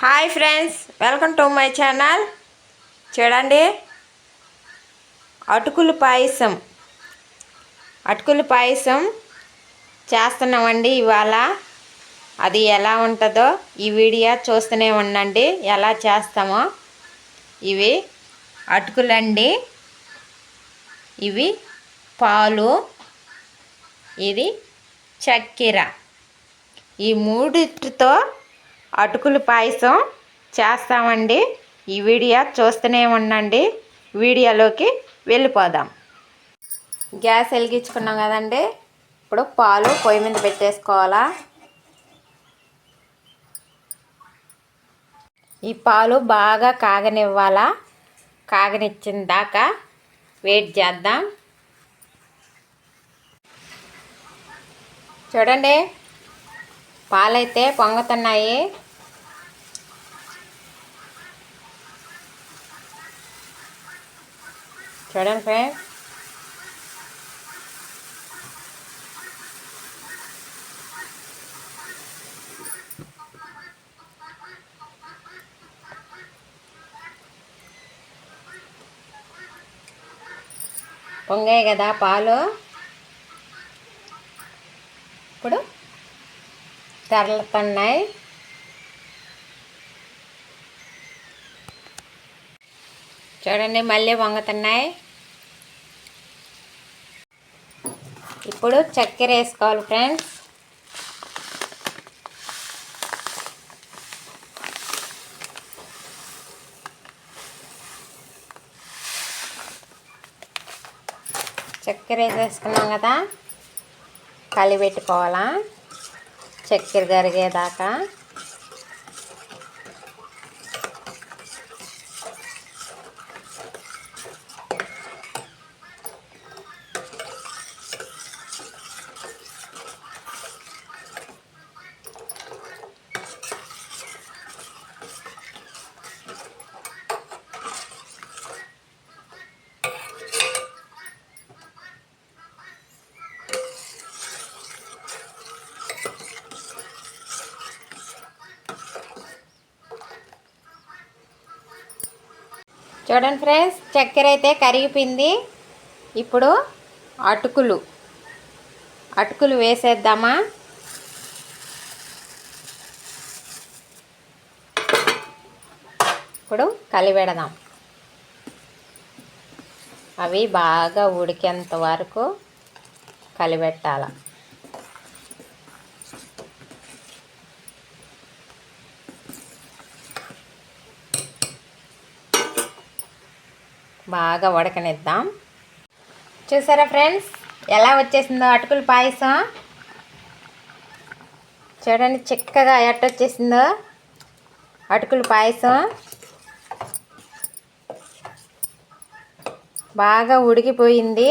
Hi friends, welcome to my channel. చూడండి, అటుకులు పాయసం చేస్తున్నామండి ఇవాళ. అది ఎలా ఉంటుందో ఈ వీడియో చూస్తూనే ఉండండి, ఎలా చేస్తామో. ఇవి అటుకులండి, ఇవి పాలు, ఇది చక్కెర. ఈ మూడిటితో అటుకులు పాయసం చేస్తామండి. ఈ వీడియో చూస్తూనే ఉండండి. వీడియోలోకి వెళ్ళిపోదాం. గ్యాస్ వెలిగించుకున్నాం కదండి. ఇప్పుడు పాలు పొయ్యి మీద పెట్టేసుకోవాలా. ఈ పాలు బాగా కాగనివ్వాలా. కాగనిచ్చిన దాకా వెయిట్ చేద్దాం. చూడండి, పాలైతే పొంగుతున్నాయి. చూడండి ఫ్రెండ్స్, పొంగాయి కదా పాలు. ఇప్పుడు తెరలుతున్నాయి. చూడండి, మళ్ళీ వంగుతున్నాయి. ఇప్పుడు చక్కెర వేసుకోవాలి ఫ్రెండ్స్. చక్కెర వేసేసుకున్నాం కదా, కలిపెట్టుకోవాలా చక్కెర కరిగేదాకా. చూడండి ఫ్రెండ్స్, చక్కెర అయితే కరిగిపోయింది. ఇప్పుడు అటుకులు వేసేద్దామా. ఇప్పుడు కలిపెడదాం. అవి బాగా ఉడికేంత వరకు కలిపెట్టాల. బాగా ఉడకనిద్దాం. చూసారా ఫ్రెండ్స్, ఎలా వచ్చేసిందో అటుకుల పాయసం. చూడండి చిక్కగా ఎట్టొచ్చేసిందో అటుకుల పాయసం. బాగా ఉడికిపోయింది.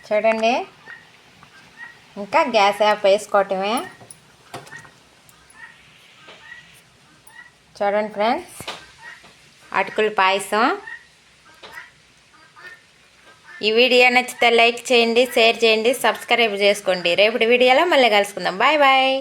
చూడండి, ఇంకా గ్యాస్ ఆఫ్ వేసుకోవటమే. చూడండి ఫ్రెండ్స్, అటుకుల పాయసం. ఈ వీడియో నచ్చితే లైక్ చేయండి, షేర్ చేయండి, సబ్స్క్రైబ్ చేసుకోండి. రేపటి వీడియోలో మళ్ళీ కలుసుకుందాం. Bye bye.